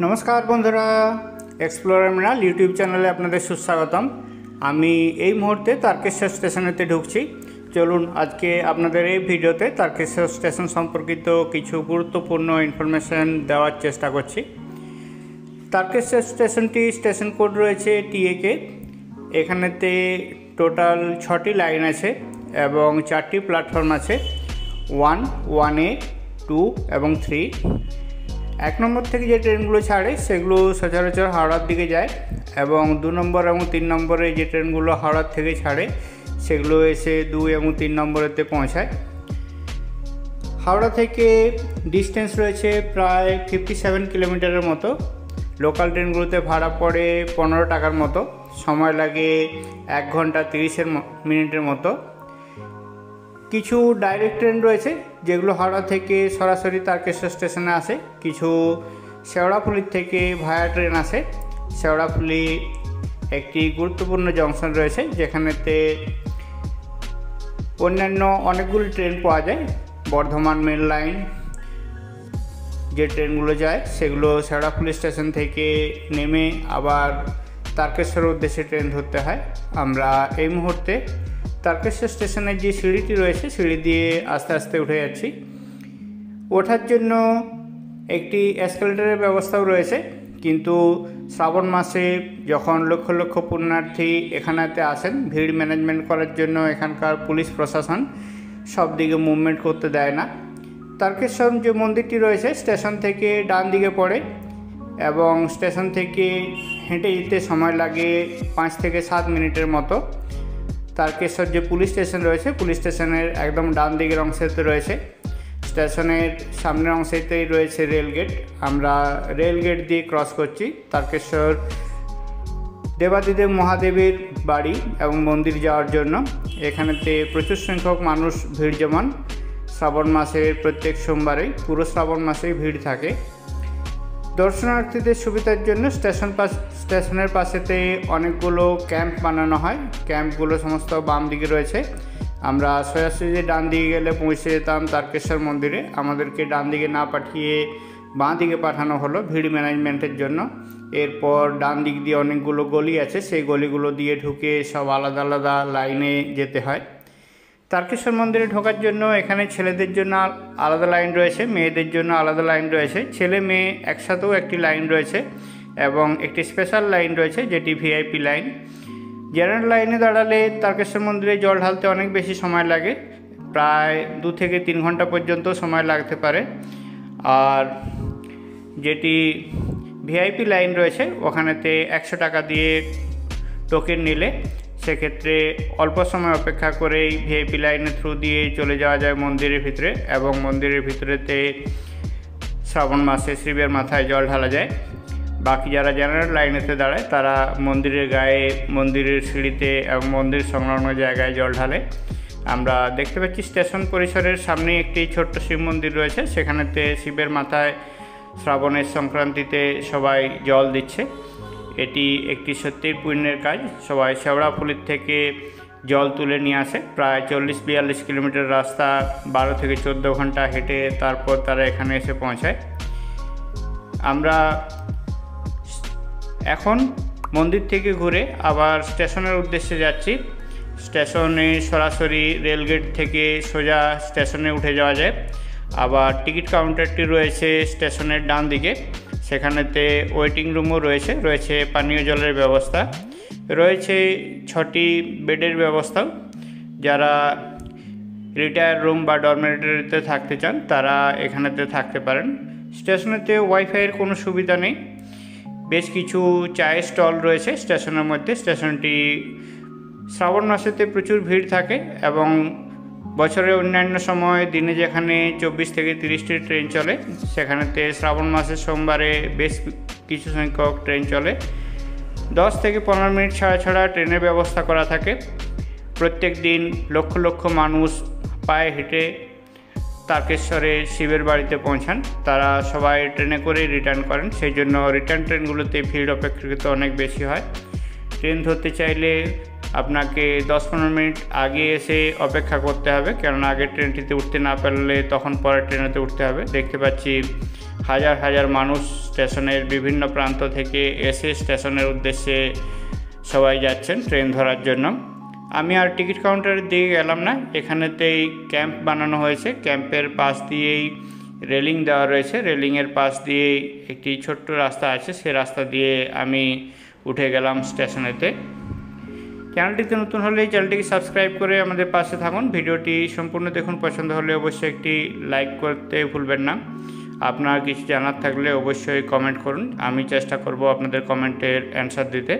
नमस्कार बंधुरा एक्सप्लोरार मिनाल यूट्यूब चैनले आपनादेर सुस्वागतम। आमी এই মুহূর্তে তারকেশ্বর স্টেশনেতে ঢুকছি। চলুন আজকে আপনাদের এই ভিডিওতে তারকেশ্বর স্টেশন সম্পর্কিত কিছু গুরুত্বপূর্ণ ইনফরমেশন দেওয়ার চেষ্টা করছি। তারকেশ্বর স্টেশনটি স্টেশন কোড রয়েছে টিএকে। এখানেতে টোটাল 6টি লাইন আছে এবং 4টি প্ল্যাটফর্ম আছে 1, 1A, 2 এবং 3। 1 নম্বর থেকে যে ট্রেনগুলো ছাড়ে সেগুলো সচরাচর হাওড়ার দিকে যায় এবং 2 নম্বর এবং 3 নম্বরে যে ট্রেনগুলো হাওড়ার থেকে ছাড়ে সেগুলো এসে 2 এবং 3 নম্বরেতে পৌঁছায়। হাওড়া থেকে ডিস্টেন্স রয়েছে প্রায় 57 কিলোমিটারের মতো। লোকাল ট্রেনগুলোতে ভাড়া পড়ে 15 টাকার মতো, সময় লাগে 1 ঘন্টা 30 মিনিটের মতো। কিছু ডাইরেক্ট ট্রেন রয়েছে যেগুলো হাওড়া থেকে সরাসরি তারকেশ্বর স্টেশনে আসে। কিছু শেওড়াফুলির থেকে ভায়া ট্রেন আসে। শেওড়াফুলি একটি গুরুত্বপূর্ণ জংশন রয়েছে যেখানেতে অন্যান্য অনেকগুলি ট্রেন পাওয়া যায়। বর্ধমান মেন লাইন যে ট্রেনগুলো যায় সেগুলো শেওড়াফুলি স্টেশন থেকে নেমে আবার তারকেশ্বর উদ্দেশ্যে ট্রেন ধরতে হয়। আমরা এই মুহূর্তে তারকেশ্বর স্টেশনের যে সিঁড়িটি রয়েছে সিঁড়ি দিয়ে আস্তে আস্তে উঠে যাচ্ছি। ওঠার জন্য একটি এসকেলেটরের ব্যবস্থাও রয়েছে, কিন্তু শ্রাবণ মাসে যখন লক্ষ লক্ষ পুণ্যার্থী এখানেতে আসেন ভিড় ম্যানেজমেন্ট করার জন্য এখানকার পুলিশ প্রশাসন সব দিকে মুভমেন্ট করতে দেয় না। তারকেশ্বর যে মন্দিরটি রয়েছে স্টেশন থেকে ডান দিকে পড়ে এবং স্টেশন থেকে হেঁটে যেতে সময় লাগে 5 থেকে 7 মিনিটের মতো। তারকেশ্বর যে পুলিশ স্টেশন রয়েছে পুলিশ স্টেশনের একদম ডান দিকের অংশেতে রয়েছে। স্টেশনের সামনের অংশেতেই রয়েছে রেলগেট। আমরা রেলগেট দিয়ে ক্রস করছি তারকেশ্বর দেবাদিদেব মহাদেবের বাড়ি এবং মন্দির যাওয়ার জন্য। এখানেতে প্রচুর সংখ্যক মানুষ ভিড় জমান। শ্রাবণ মাসের প্রত্যেক সোমবারেই পুরো শ্রাবণ মাসেই ভিড় থাকে। দর্শনার্থীদের সুবিধার জন্য স্টেশনের পাশেতে অনেকগুলো ক্যাম্প বানানো হয়। ক্যাম্পগুলো সমস্ত বাম দিকে রয়েছে। আমরা সোজাসুজি ডান দিকে গেলে পৌঁছে যেতাম তারকেশ্বর মন্দিরে। আমাদেরকে ডান দিকে না পাঠিয়ে বাঁ দিকে পাঠানো হলো ভিড় ম্যানেজমেন্টের জন্য। এরপর ডান দিক দিয়ে অনেকগুলো গলি আছে, সেই গলিগুলো দিয়ে ঢুকে সব আলাদা আলাদা লাইনে যেতে হয়। তারকেশ্বর মন্দিরে ঢোকার জন্য এখানে ছেলেদের জন্য আলাদা লাইন রয়েছে, মেয়েদের জন্য আলাদা লাইন রয়েছে। ছেলে মেয়ে একসাথেও একটি লাইন রয়েছে এবং একটি স্পেশাল লাইন রয়েছে যেটি ভিআইপি লাইন। জেনারেল লাইনে দাঁড়ালে তারকেশ্বর মন্দিরে জল ঢালতে অনেক বেশি সময় লাগে, প্রায় 2 থেকে 3 ঘন্টা পর্যন্ত সময় লাগতে পারে। আর যেটি ভিআইপি লাইন রয়েছে ওখানেতে 100 টাকা দিয়ে টোকেন নিলে সেক্ষেত্রে অল্প সময় অপেক্ষা করেই ভিআইপি লাইনের থ্রু দিয়ে চলে যাওয়া যায় মন্দিরের ভিতরে এবং মন্দিরের ভিতরেতে শ্রাবণ মাসে শিবের মাথায় জল ঢালা যায়। বাকি যারা জেনারেল লাইনেতে দাঁড়ায় তারা মন্দিরের গায়ে, মন্দিরের সিঁড়িতে এবং মন্দির সংলগ্ন জায়গায় জল ঢালে। আমরা দেখতে পাচ্ছি স্টেশন পরিসরের সামনে একটি ছোট্ট শিব মন্দির রয়েছে, সেখানেতে শিবের মাথায় শ্রাবণের সংক্রান্তিতে সবাই জল দিচ্ছে। এটি একটি সত্যিই পুণ্যের কাজ। সবাই শেওড়াফুলির থেকে জল তুলে নিয়ে আসে। প্রায় 40-42 কিলোমিটার রাস্তা 12 থেকে 14 ঘন্টা হেঁটে তারপর তারা এখানে এসে পৌঁছায়। আমরা এখন মন্দির থেকে ঘুরে আবার স্টেশনের উদ্দেশ্যে যাচ্ছি। স্টেশনে সরাসরি রেলগেট থেকে সোজা স্টেশনে উঠে যাওয়া যায়। আবার টিকিট কাউন্টারটি রয়েছে স্টেশনের ডান দিকে, সেখানেতে ওয়েটিং রুমও রয়েছে পানীয় জলের ব্যবস্থা রয়েছে, 6টি বেডের ব্যবস্থাও। যারা রিটায়ার রুম বা ডরমেটরিতে থাকতে চান তারা এখানেতে থাকতে পারেন। স্টেশনেতে ওয়াইফাইয়ের কোনো সুবিধা নেই। বেশ কিছু চায়ের স্টল রয়েছে স্টেশনের মধ্যে। স্টেশনটি শ্রাবণ মাসেতে প্রচুর ভিড় থাকে এবং বছরের অন্যান্য সময় দিনে যেখানে 24 থেকে 30টি ট্রেন চলে সেখানেতে শ্রাবণ মাসের সোমবারে বেশ কিছু সংখ্যক ট্রেন চলে। 10 থেকে 15 মিনিট ছাড়া ছাড়া ট্রেনের ব্যবস্থা করা থাকে। প্রত্যেক দিন লক্ষ লক্ষ মানুষ পায়ে হেঁটে তারকেশ্বরে শিবের বাড়িতে পৌঁছান। তারা সবাই ট্রেনে করেই রিটার্ন করেন, সেই জন্য রিটার্ন ট্রেনগুলোতে ভিড় অপেক্ষাকৃত অনেক বেশি হয়। ট্রেন ধরতে চাইলে আপনাকে 10-15 মিনিট আগে এসে অপেক্ষা করতে হবে, কেননা আগের ট্রেনটিতে উঠতে না পারলে তখন পরের ট্রেনেতে উঠতে হবে। দেখতে পাচ্ছি হাজার হাজার মানুষ স্টেশনের বিভিন্ন প্রান্ত থেকে এসে স্টেশনের উদ্দেশ্যে সবাই যাচ্ছেন ট্রেন ধরার জন্য। আমি আর টিকিট কাউন্টারের দিকে গেলাম না, এখানেতেই ক্যাম্প বানানো হয়েছে। ক্যাম্পের পাশ দিয়েই রেলিং দেওয়া রয়েছে, রেলিংয়ের পাশ দিয়েই একটি ছোট্ট রাস্তা আছে, সে রাস্তা দিয়ে আমি উঠে গেলাম স্টেশনেতে। চ্যানেলটিতে নতুন হলে চ্যানেলটিকে সাবস্ক্রাইব করে আমাদের পাশে থাকুন। ভিডিওটি সম্পূর্ণ দেখুন, পছন্দ হলে অবশ্যই একটি লাইক করতে ভুলবেন না। আপনার কিছু জানার থাকলে অবশ্যই কমেন্ট করুন, আমি চেষ্টা করব আপনাদের কমেন্টের অ্যান্সার দিতে।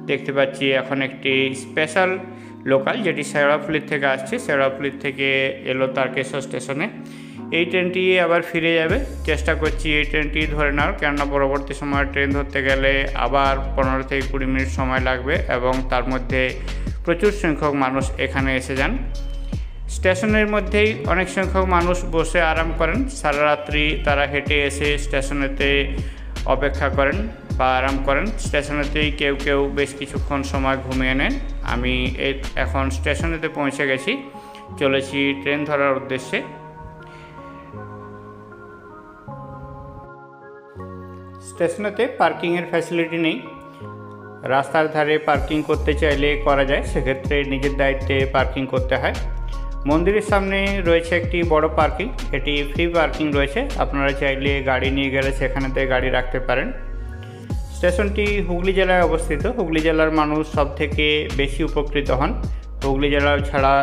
দেখতে পাচ্ছি এখন একটি স্পেশাল লোকাল যেটি শেওড়াফুলি থেকে আসছে, শেওড়াফুলি থেকে এলো তারকেশ্বর স্টেশনে। এই ট্রেনটি আবার ফিরে যাবে, চেষ্টা করছি এই ট্রেনটি ধরে নেওয়ার, কেননা পরবর্তী সময় ট্রেন ধরতে গেলে আবার 15 থেকে 20 মিনিট সময় লাগবে এবং তার মধ্যে প্রচুর সংখ্যক মানুষ এখানে এসে যান। স্টেশনের মধ্যেই অনেক সংখ্যক মানুষ বসে আরাম করেন, সারা রাত্রি তারা হেঁটে এসে স্টেশনেতে অপেক্ষা করেন বা আরাম করেন। স্টেশনেতেই কেউ কেউ বেশ কিছুক্ষণ সময় ঘুমিয়ে নেন। আমি এখন স্টেশনেতে পৌঁছে গেছি, চলেছি ট্রেন ধরার উদ্দেশ্যে। স্টেশনেতে পার্কিংয়ের ফ্যাসিলিটি নেই, রাস্তার ধারে পার্কিং করতে চাইলে করা যায়, সেক্ষেত্রে নিজের দায়িত্বে পার্কিং করতে হয়। মন্দিরের সামনে রয়েছে একটি বড় পার্কিং, এটি ফ্রি পার্কিং রয়েছে, আপনারা চাইলে গাড়ি নিয়ে গেলে সেখানেতে গাড়ি রাখতে পারেন। স্টেশনটি হুগলি জেলায় অবস্থিত, হুগলি জেলার মানুষ সব থেকে বেশি উপকৃত হন। হুগলি জেলা ছাড়া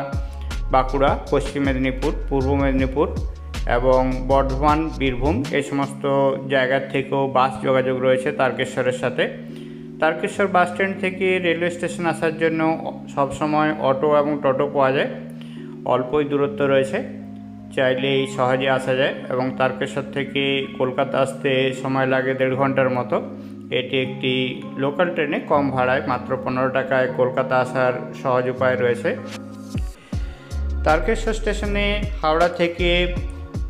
বাঁকুড়া, পশ্চিম মেদিনীপুর, পূর্ব মেদিনীপুর এবং বর্ধমান, বীরভূম এই সমস্ত জায়গার থেকেও বাস যোগাযোগ রয়েছে তারকেশ্বরের সাথে। তারকেশ্বর বাস স্ট্যান্ড থেকে রেলওয়ে স্টেশন আসার জন্য সবসময় অটো এবং টোটো পাওয়া যায়, অল্পই দূরত্ব রয়েছে, চাইলেই সহজে আসা যায় এবং তারকেশ্বর থেকে কলকাতা আসতে সময় লাগে 1.5 ঘন্টার মতো। এটি একটি লোকাল ট্রেনে কম ভাড়ায় মাত্র 15 টাকায় কলকাতা আসার সহজ উপায় রয়েছে। তারকেশ্বর স্টেশনে হাওড়া থেকে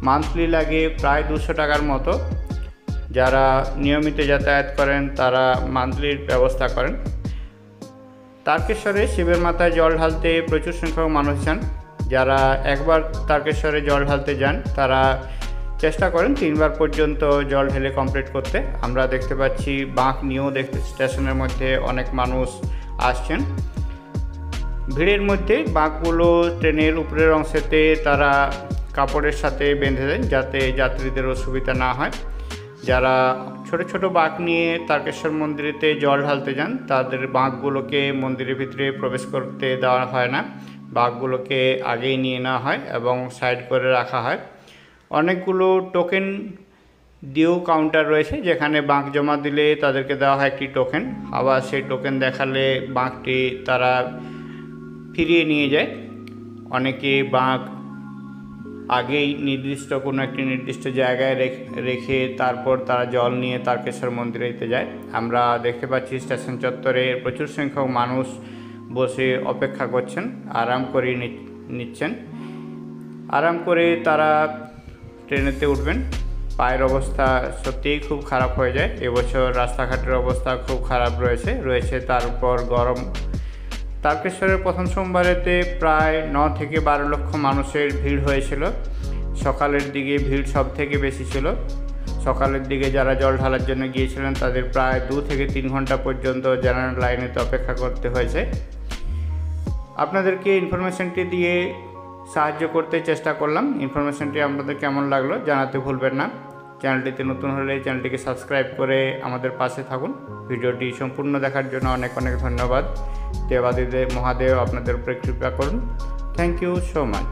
মান্থলি লাগে প্রায় 200 টাকার মতো। যারা নিয়মিত যাতায়াত করেন তারা মান্থলির ব্যবস্থা করেন। তারকেশ্বরে শিবের মাথায় জল ঢালতে প্রচুর সংখ্যক মানুষ যান। যারা একবার তারকেশ্বরে জল ঢালতে যান তারা চেষ্টা করেন 3 বার পর্যন্ত জল ঢেলে কমপ্লিট করতে। আমরা দেখতে পাচ্ছি বাঁক নিয়েও স্টেশনের মধ্যে অনেক মানুষ আসছেন। ভিড়ের মধ্যে বাঁকগুলো ট্রেনের উপরের অংশেতে তারা কাপড়ের সাথে বেঁধে দেন যাতে যাত্রীদের অসুবিধা না হয়। যারা ছোট ছোট বাঁক নিয়ে তারকেশ্বর মন্দিরেতে জল ঢালতে যান তাদের বাঁকগুলোকে মন্দিরের ভিতরে প্রবেশ করতে দেওয়া হয় না, বাঁকগুলোকে আগেই নিয়ে নেওয়া হয় এবং সাইড করে রাখা হয়। অনেকগুলো টোকেন দিয়েও কাউন্টার রয়েছে, যেখানে বাঁক জমা দিলে তাদেরকে দেওয়া হয় একটি টোকেন, আবার সেই টোকেন দেখালে বাঁকটি তারা ফিরিয়ে নিয়ে যায়। অনেকে বাঁক আগেই নির্দিষ্ট কোনো একটি নির্দিষ্ট জায়গায় রেখে তারপর তারা জল নিয়ে তারকেশ্বর মন্দিরেতে যায়। আমরা দেখতে পাচ্ছি স্টেশন চত্বরে প্রচুর সংখ্যক মানুষ বসে অপেক্ষা করছেন, আরাম করে নিচ্ছেন। আরাম করে তারা ট্রেনেতে উঠবেন। পায়ের অবস্থা সত্যিই খুব খারাপ হয়ে যায়, এবছর রাস্তাঘাটের অবস্থা খুব খারাপ রয়েছে তার উপর গরম। তারকেশ্বরের প্রথম সোমবারেতে প্রায় 9 থেকে 12 লক্ষ মানুষের ভিড় হয়েছিল। সকালের দিকে ভিড় সব থেকে বেশি ছিল। সকালের দিকে যারা জল ঢালার জন্য গিয়েছিলেন তাদের প্রায় 2 থেকে 3 ঘন্টা পর্যন্ত জেনারেল লাইনেতে অপেক্ষা করতে হয়েছে। আপনাদেরকে ইনফরমেশনটি দিয়ে সাহায্য করতে চেষ্টা করলাম। ইনফরমেশনটি আপনাদের কেমন লাগলো জানাতে ভুলবেন না। চ্যানেলটিতে নতুন হলে চ্যানেলটিকে সাবস্ক্রাইব করে আমাদের পাশে থাকুন। ভিডিওটি সম্পূর্ণ দেখার জন্য অনেক অনেক ধন্যবাদ। দেবাদিদেব মহাদেব আপনাদের উপরে কৃপা করুন। Thank you so much.